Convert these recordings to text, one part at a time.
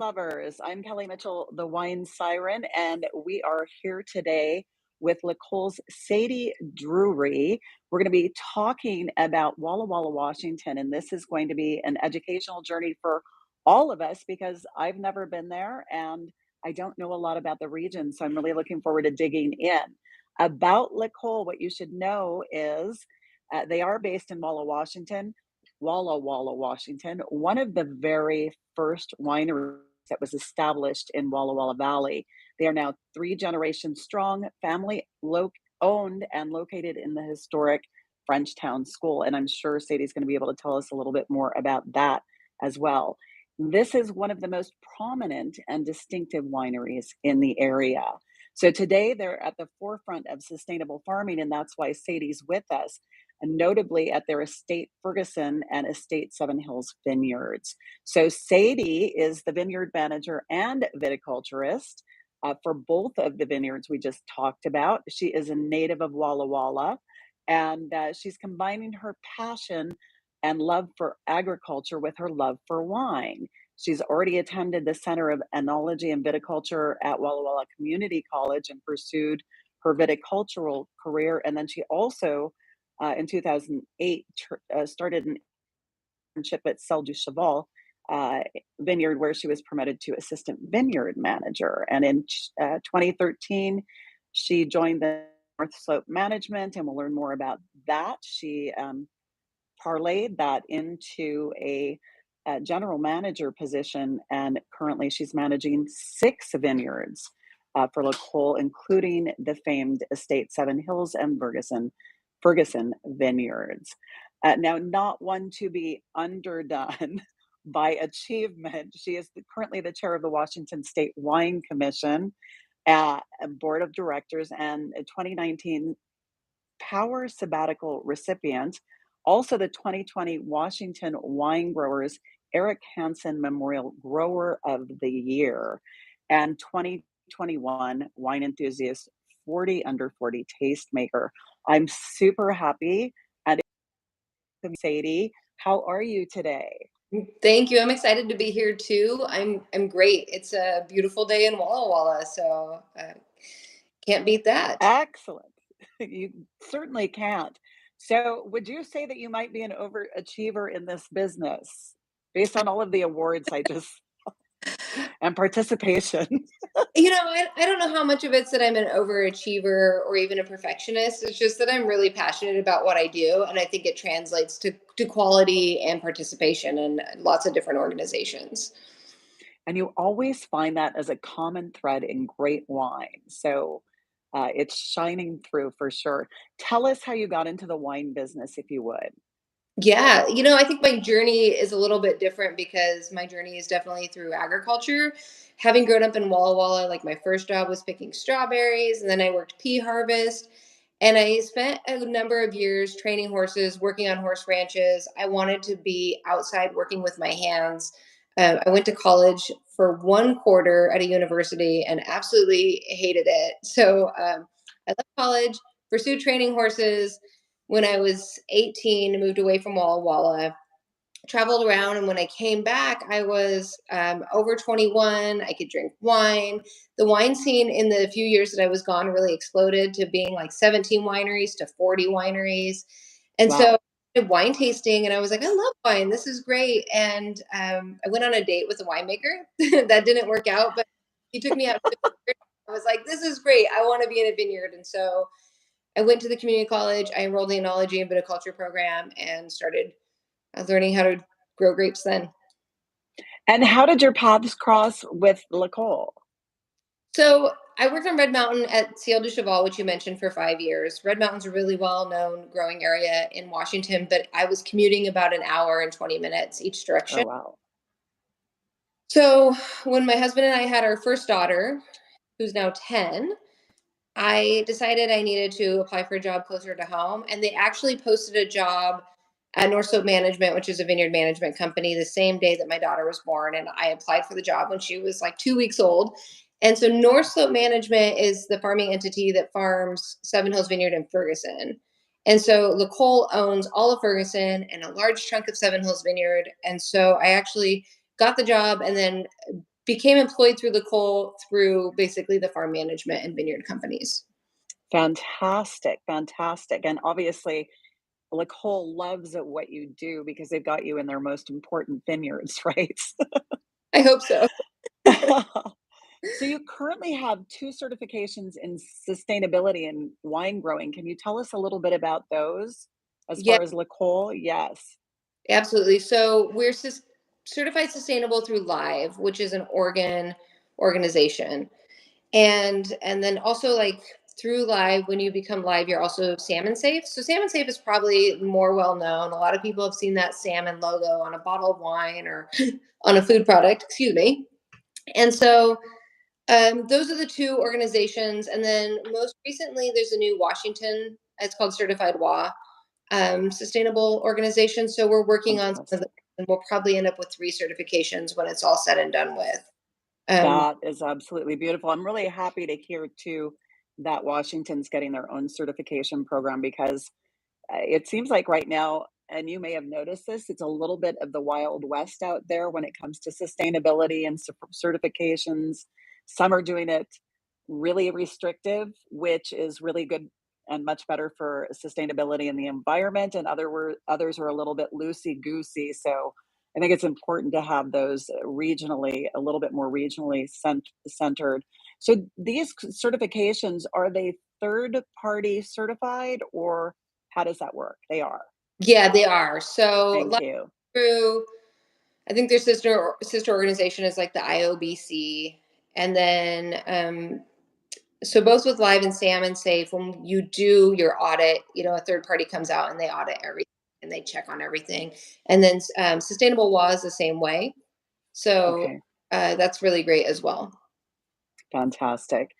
Lovers. I'm Kelly Mitchell, the wine siren, and we are here today with LEcole's Sadie Drury. We're going to be talking about Walla Walla, Washington, and this is going to be an educational journey for all of us because I've never been there and I don't know a lot about the region. So I'm really looking forward to digging in. About LEcole, what you should know is they are based in Walla Walla, Washington, one of the very first wineries that was established in Walla Walla Valley. They are now three generations strong, owned and located in the historic Frenchtown School. And I'm sure Sadie's going to be able to tell us a little bit more about that as well. This is one of the most prominent and distinctive wineries in the area. So today they're at the forefront of sustainable farming, and that's why Sadie's with us, and notably at their estate Ferguson and estate Seven Hills Vineyards. So Sadie is the vineyard manager and viticulturist for both of the vineyards we just talked about. She is a native of Walla Walla, and she's combining her passion and love for agriculture with her love for wine. She's already attended the Center of Enology and Viticulture at Walla Walla Community College and pursued her viticultural career. And then she also, in 2008, started an internship at Celle du Cheval Vineyard, where she was promoted to assistant vineyard manager. And in 2013, she joined the North Slope Management, and we'll learn more about that. She parlayed that into a general manager position, and currently she's managing 6 vineyards for LEcole, including the famed estate Seven Hills and Ferguson Vineyards. Now, not one to be underdone by achievement. She is currently the chair of the Washington State Wine Commission, board of directors, and a 2019 Power Sabbatical recipient. Also, the 2020 Washington Winegrowers Eric Hansen Memorial Grower of the Year, and 2021 Wine Enthusiast 40 Under 40 Tastemaker. I'm super happy. And Sadie, how are you today? Thank you. I'm excited to be here too. I'm great. It's a beautiful day in Walla Walla, so can't beat that. Excellent. You certainly can't. So, would you say that you might be an overachiever in this business based on all of the awards I just and participation? I don't know how much of it's that I'm an overachiever or even a perfectionist. It's just that I'm really passionate about what I do, and I think it translates to quality and participation in lots of different organizations. And you always find that as a common thread in great wine. So, it's shining through for sure. Tell us how you got into the wine business, if you would. Yeah, I think my journey is a little bit different because my journey is definitely through agriculture. Having grown up in Walla Walla, like my first job was picking strawberries, and then I worked pea harvest. And I spent a number of years training horses, working on horse ranches. I wanted to be outside working with my hands. I went to college for 1 quarter at a university and absolutely hated it. So I left college, pursued training horses. When I was 18, moved away from Walla Walla, traveled around, and when I came back, I was over 21. I could drink wine. The wine scene in the few years that I was gone really exploded to being like 17 wineries to 40 wineries. And so Wow. I did wine tasting, and I was like, I love wine. This is great. And I went on a date with a winemaker. That didn't work out, but he took me out to the vineyard. I was like, this is great. I want to be in a vineyard. And so I went to the community college. I enrolled in the enology and viticulture program and started learning how to grow grapes then. And how did your paths cross with LEcole? So I worked on Red Mountain at Celle du Cheval, which you mentioned, for 5 years. Red Mountain's a really well-known growing area in Washington, but I was commuting about an hour and 20 minutes each Oh, direction. wow. So when my husband and I had our first daughter, who's now 10, I decided I needed to apply for a job closer to home. And they actually posted a job at North Slope Management, which is a vineyard management company, the same day that my daughter was born. And I applied for the job when she was like 2 weeks old. And so North Slope Management is the farming entity that farms Seven Hills Vineyard in Ferguson. And so LEcole owns all of Ferguson and a large chunk of Seven Hills Vineyard. And so I actually got the job and then became employed through LEcole through basically the farm management and vineyard companies. Fantastic, fantastic. And obviously, LEcole loves at what you do because they've got you in their most important vineyards, right? I hope so. So you currently have two certifications in sustainability and wine growing. Can you tell us a little bit about those as Yeah, far as LEcole? Yes. absolutely. So we're certified sustainable through Live, which is an organization. And then also like through Live, when you become Live, you're also salmon safe. So salmon safe is probably more well known. A lot of people have seen that salmon logo on a bottle of wine or on a food product, excuse me. And so those are the two organizations. And then most recently, there's a new Washington, it's called Certified WA, sustainable organization. So we're working on some of them, Fantastic. and we'll probably end up with 3 certifications when it's all said and done with. Um, That is absolutely beautiful. I'm really happy to hear too that Washington's getting their own certification program because it seems like right now, and you may have noticed this, it's a little bit of the Wild West out there when it comes to sustainability and certifications. Some are doing it really restrictive, which is really good and much better for sustainability and the environment, and others are a little bit loosey goosey. So I think it's important to have those regionally, a little bit more regionally centered. So these certifications, are they third party certified or how does that work? They are. yeah, they are. So Thank like you. through, I think their sister organization is like the IOBC, and then so both with Live and Salmon Safe, when you do your audit, a third party comes out and they audit everything and they check on everything. And then Sustainable was the same way. So Okay, that's really great as well. fantastic.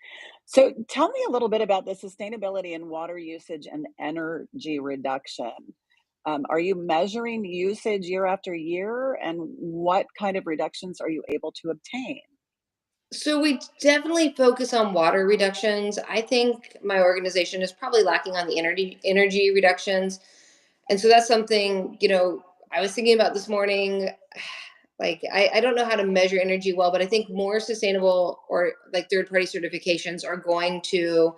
So tell me a little bit about the sustainability in water usage and energy reduction. Are you measuring usage year after year, and what kind of reductions are you able to obtain? So we definitely focus on water reductions. I think my organization is probably lacking on the energy reductions. And so that's something, I was thinking about this morning. Like I don't know how to measure energy well, but I think more sustainable or like third party certifications are going to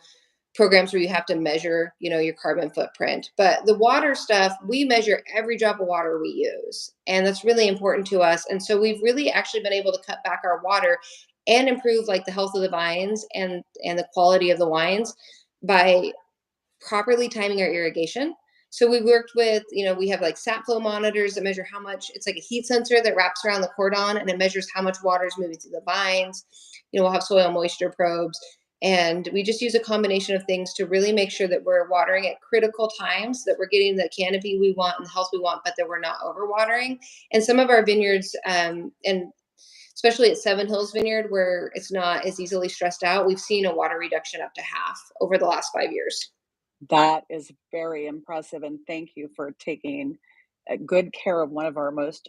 programs where you have to measure, your carbon footprint. But the water stuff, we measure every drop of water we use. And that's really important to us. And so we've really actually been able to cut back our water and improve like the health of the vines and the quality of the wines by properly timing our irrigation. So we worked with, we have like sap flow monitors that measure how much, it's like a heat sensor that wraps around the cordon and it measures how much water is moving through the vines. We'll have soil moisture probes. And we just use a combination of things to really make sure that we're watering at critical times, that we're getting the canopy we want and the health we want, but that we're not overwatering. And some of our vineyards, and especially at Seven Hills Vineyard, where it's not as easily stressed out, we've seen a water reduction up to half over the last 5 years. That is very impressive, and thank you for taking good care of one of our most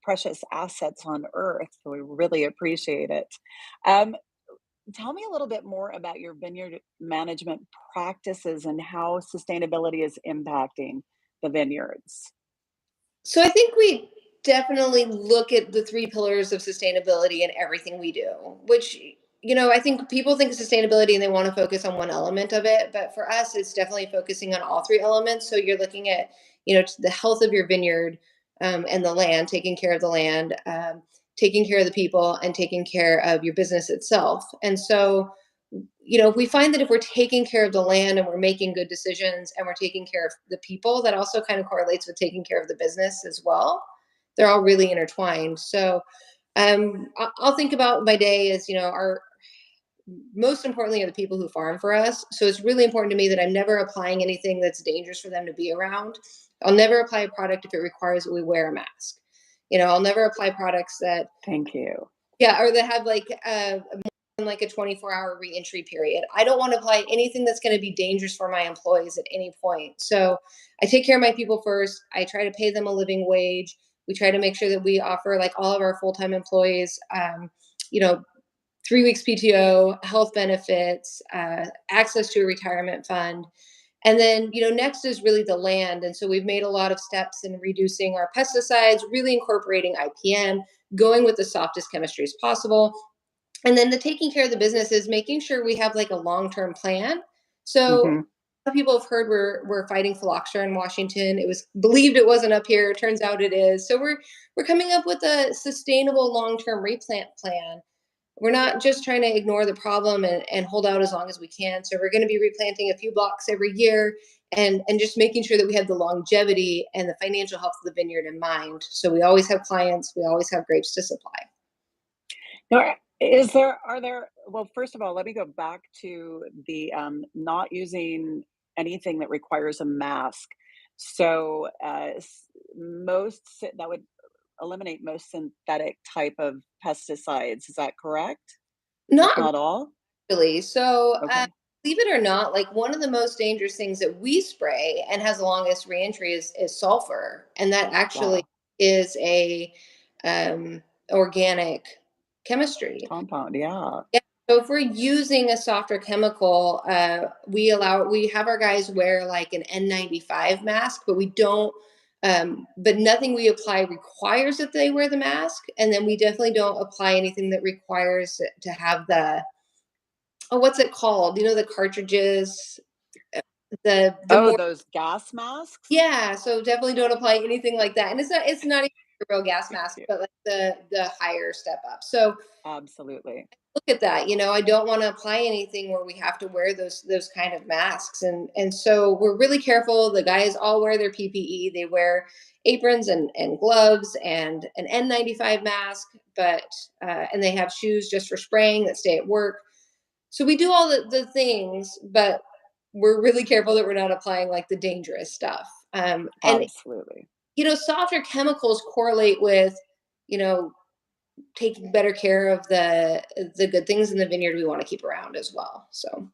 precious assets on earth. So we really appreciate it. Um, Tell me a little bit more about your vineyard management practices and how sustainability is impacting the vineyards. So I think we definitely look at the 3 pillars of sustainability in everything we do, which, I think people think of sustainability and they want to focus on one element of it. But for us, it's definitely focusing on all 3 elements. So you're looking at, the health of your vineyard and the land, taking care of the land, taking care of the people, and taking care of your business itself. And so if we find that if we're taking care of the land and we're making good decisions and we're taking care of the people, that also kind of correlates with taking care of the business as well. They're all really intertwined. So I'll think about my day as, our most importantly are the people who farm for us. So it's really important to me that I'm never applying anything that's dangerous for them to be around. I'll never apply a product if it requires that we wear a mask. I'll never apply products that, Thank you. yeah, or that have like a 24-hour reentry period. I don't want to apply anything that's going to be dangerous for my employees at any point. So I take care of my people first. I try to pay them a living wage. We try to make sure that we offer like all of our full-time employees, you know, 3 weeks PTO, health benefits, access to a retirement fund. And then, next is really the land. And so we've made a lot of steps in reducing our pesticides, really incorporating IPM, going with the softest chemistries possible. And then the taking care of the business is making sure we have like a long-term plan. So Hmm. a lot of people have heard we're fighting phylloxera in Washington. It was believed it wasn't up here. It turns out it is. So we're coming up with a sustainable long-term replant plan. We're not just trying to ignore the problem and hold out as long as we can. So we're going to be replanting a few blocks every year and just making sure that we have the longevity and the financial health of the vineyard in mind. So we always have clients, we always have grapes to supply. Now, are there, well, first of all, let me go back to the not using anything that requires a mask. So, that would eliminate most synthetic type of pesticides. Is that correct? If Not not all? really. So, Okay. believe it or not, like one of the most dangerous things that we spray and has the longest reentry is sulfur, and that actually Wow. is a um, organic chemistry. Compound. Yeah. Yeah. So if we're using a softer chemical, we have our guys wear like an N95 mask, but we don't. But nothing we apply requires that they wear the mask, and then we definitely don't apply anything that requires it to have the, oh, what's it called? The cartridges, uh, the Oh, more, those gas masks? yeah. So definitely don't apply anything like that. And it's not even a real gas mask, Yeah, but like the higher step up. So absolutely. look at that. I don't want to apply anything where we have to wear those kind of masks, and so we're really careful. The guys all wear their PPE. They wear aprons and gloves and an N95 mask, but and they have shoes just for spraying that stay at work. So we do all the things, but we're really careful that we're not applying like the dangerous stuff. And Absolutely. softer chemicals correlate with, you know, taking better care of the good things in the vineyard we want to keep around as well. So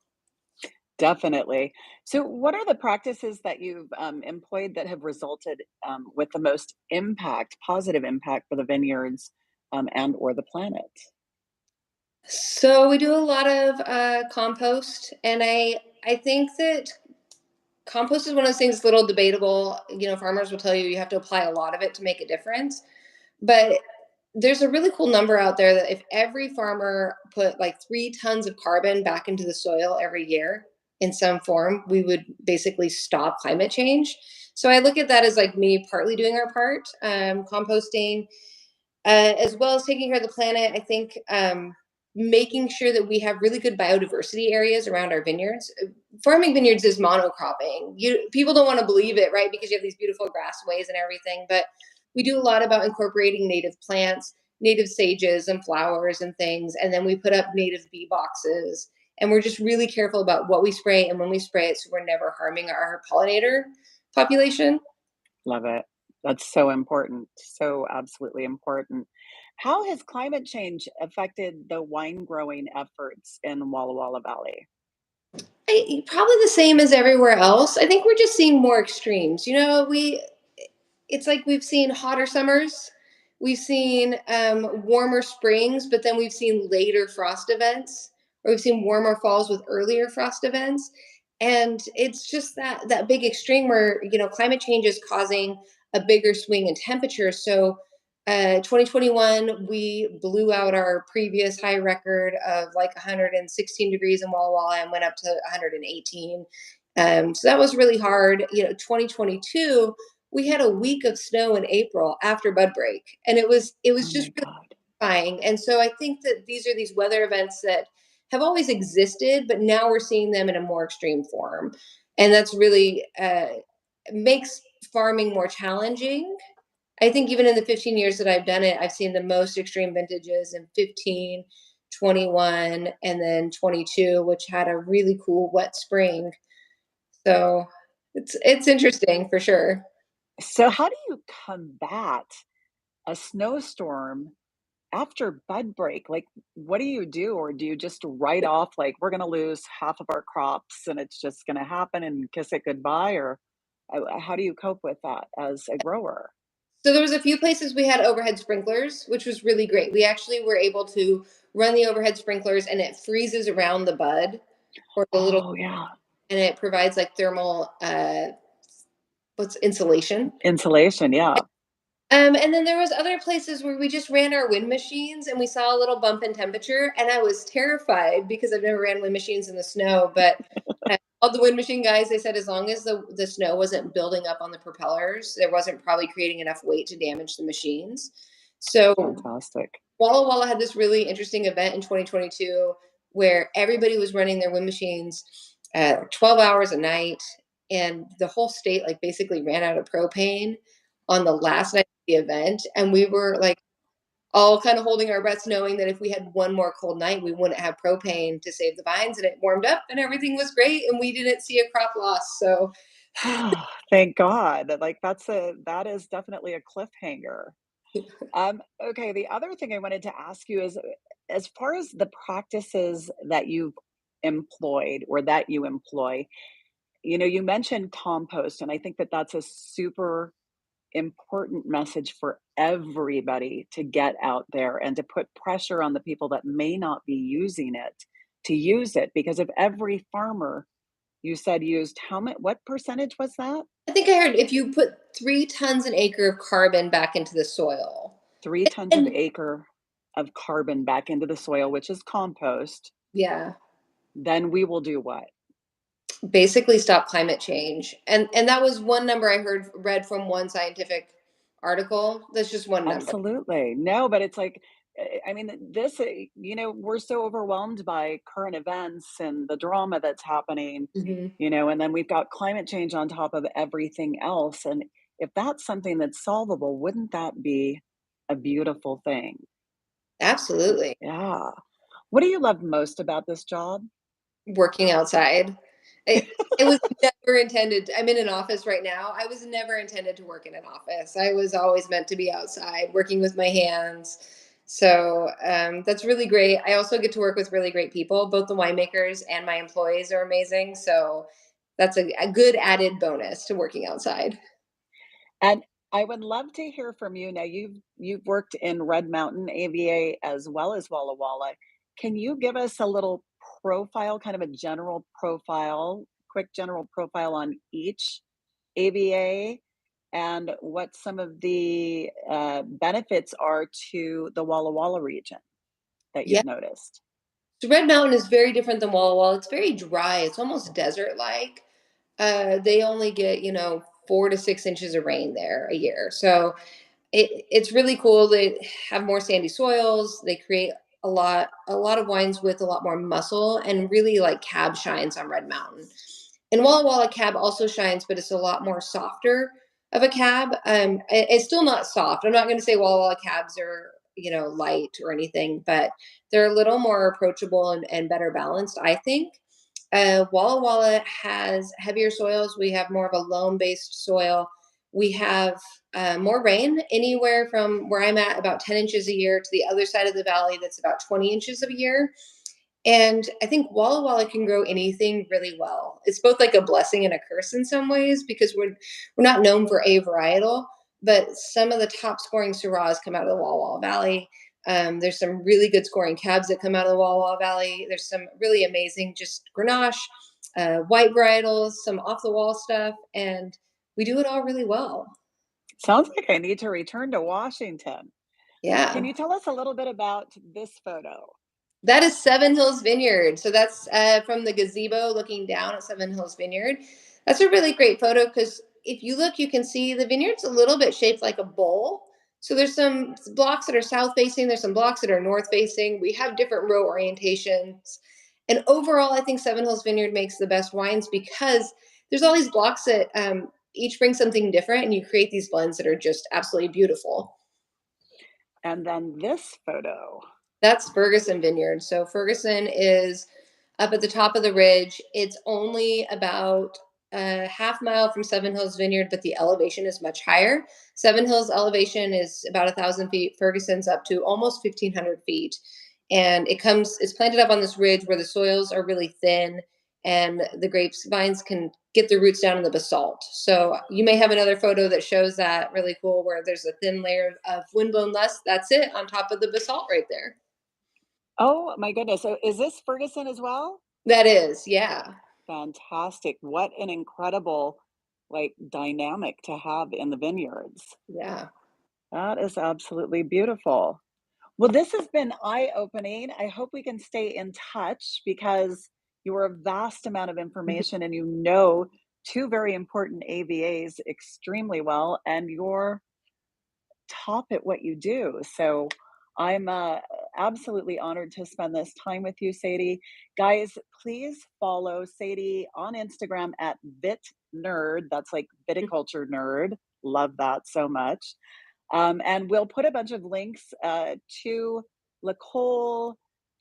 Definitely. So, what are the practices that you've employed that have resulted with the most impact, positive impact for the vineyards and or the planet? so we do a lot of compost, and I think that compost is one of those things that's a little debatable. Farmers will tell you you have to apply a lot of it to make a difference. But there's a really cool number out there that if every farmer put like 3 tons of carbon back into the soil every year in some form, we would basically stop climate change. So I look at that as like me partly doing our part, composting, as well as taking care of the planet. I think making sure that we have really good biodiversity areas around our vineyards. Farming vineyards is monocropping. People don't want to believe it, right? Because you have these beautiful grassways and everything, but we do a lot about incorporating native plants, native sages and flowers and things, and then we put up native bee boxes. And we're just really careful about what we spray and when we spray it, so we're never harming our pollinator population. Love it. That's so important. So absolutely important. How has climate change affected the wine growing efforts in Walla Walla Valley? Probably the same as everywhere else. I think we're just seeing more extremes. It's like we've seen hotter summers, we've seen warmer springs, but then we've seen later frost events, or we've seen warmer falls with earlier frost events, and it's just that big extreme where climate change is causing a bigger swing in temperature. So 2021, we blew out our previous high record of like 116 degrees in Walla Walla and went up to 118. So that was really hard. 2022, we had a week of snow in April after Budbreak, and it was Oh just my really God. terrifying. And so I think that these are these weather events that have always existed, but now we're seeing them in a more extreme form, and that's really makes farming more challenging. I think even in the 15 years that I've done it, I've seen the most extreme vintages in 15, 21, and then 22, which had a really cool wet spring. So it's interesting for sure. So, how do you combat a snowstorm after bud break? Like, what do you do? Or do you just write off, like, we're going to lose half of our crops and it's just going to happen and kiss it goodbye? Or how do you cope with that as a grower? So there was a few places we had overhead sprinklers, which was really great. We actually were able to run the overhead sprinklers, and it freezes around the bud or the little. Oh, yeah. and it provides like thermal what's insulation. Insulation, yeah. And then there was other places where we just ran our wind machines and we saw a little bump in temperature, and I was terrified because I've never ran wind machines in the snow. But all the wind machine guys, they said as long as the snow wasn't building up on the propellers, there wasn't probably creating enough weight to damage the machines. So Fantastic. Walla Walla had this really interesting event in 2022 where everybody was running their wind machines 12 hours a night, and the whole state like basically ran out of propane on the last night of the event, and we were like all kind of holding our breaths knowing that if we had one more cold night we wouldn't have propane to save the vines, and it warmed up and everything was great and we didn't see a crop loss. So Thank God. Like that is definitely a cliffhanger. Okay, the other thing I wanted to ask you is as far as the practices that you've employed or that you employ, you mentioned compost, and I think that that's a super important message for everybody to get out there and to put pressure on the people that may not be using it to use it. Because if every farmer you said used how much, what percentage was that? I think I heard if you put 3 tons an acre of carbon back into the soil. 3 tons of And acre of carbon back into the soil, which is compost, yeah, then we will do what? basically stop climate change. And that was one number I heard read from one scientific article. That's just one number. Absolutely. No, but it's like, I mean, this, we're so overwhelmed by current events and the drama that's happening, Hmm. and then we've got climate change on top of everything else. And if that's something that's solvable, wouldn't that be a beautiful thing? Absolutely. Yeah. What do you love most about this job? Working outside. It was never intended. I'm in an office right now. I was never intended to work in an office. I was always meant to be outside, working with my hands. So that's really great. I also get to work with really great people. Both the winemakers and my employees are amazing. So that's a good added bonus to working outside. And I would love to hear from you. Now, you've worked in Red Mountain AVA as well as Walla Walla. Can you give us a little profile, kind of a general profile, quick general profile on each AVA and what some of the benefits are to the Walla Walla region that Yeah. you've noticed? So Red Mountain is very different than Walla Walla. It's very dry. It's almost desert like. They only get, 4 to 6 inches of rain there a year. So it's really cool. They have more sandy soils. They create a lot of wines with a lot more muscle, and really like cab shines on Red Mountain. And Walla Walla cab also shines, but it's a lot more softer of a cab. It's still not soft. I'm not going to say Walla Walla cabs are light or anything, but they're a little more approachable and better balanced, I think. Walla Walla has heavier soils. We have more of a loam based soil. We have more rain, anywhere from where I'm at about 10 inches a year to the other side of the valley that's about 20 inches a year. And I think Walla Walla can grow anything really well. It's both like a blessing and a curse in some ways because we're not known for a varietal, but some of the top scoring Syrahs come out of the Walla Walla Valley. There's some really good scoring cabs that come out of the Walla Walla Valley. There's some really amazing just Grenache, white varietals, some off the wall stuff, and we do it all really well. Sounds like I need to return to Washington. Can Yeah. you tell us a little bit about this photo? That is Seven Hills Vineyard. So that's from the gazebo looking down at Seven Hills Vineyard. That's a really great photo because if you look, you can see the vineyard's a little bit shaped like a bowl. So there's some blocks that are south facing, there's some blocks that are north facing. We have different row orientations. And overall, I think Seven Hills Vineyard makes the best wines because there's all these blocks that each bring something different, and you create these blends that are just absolutely beautiful. And then this photo. That's Ferguson Vineyard. So Ferguson is up at the top of the ridge. It's only about a half mile from Seven Hills Vineyard, but the elevation is much higher. Seven Hills elevation is about 1,000 feet. Ferguson's up to almost 1,500 feet. And it's planted up on this ridge where the soils are really thin and the grapevines can get the roots down in the basalt. So you may have another photo that shows that really cool where there's a thin layer of windblown lust. That's it on top of the basalt right there. Oh my goodness. So is this Ferguson as well? That is, yeah. Fantastic. What an incredible, like, dynamic to have in the vineyards. Yeah. That is absolutely beautiful. Well, this has been eye-opening. I hope we can stay in touch because you are a vast amount of information and you know two very important AVAs extremely well, and you're top at what you do. So I'm absolutely honored to spend this time with you, Sadie. Guys, please follow Sadie on Instagram at VitNerd. That's like viticulture nerd. Love that so much. And we'll put a bunch of links to LEcole,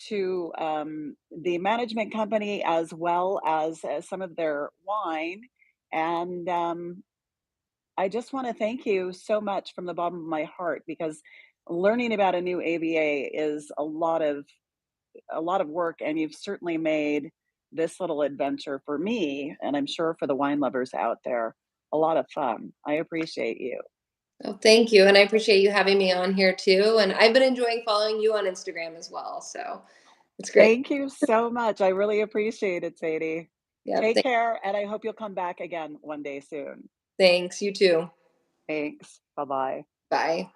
to the management company, as well as some of their wine. And I just want to thank you so much from the bottom of my heart because learning about a new AVA is a lot of work, and you've certainly made this little adventure for me, and I'm sure for the wine lovers out there, a lot of fun. I appreciate you. Oh, thank you. And I appreciate you having me on here too. And I've been enjoying following you on Instagram as well. So it's great. Thank you so much. I really appreciate it, Sadie. Yep. Take care, and I hope you'll come back again one day soon. Thanks. You too. Thanks. Bye bye. Bye.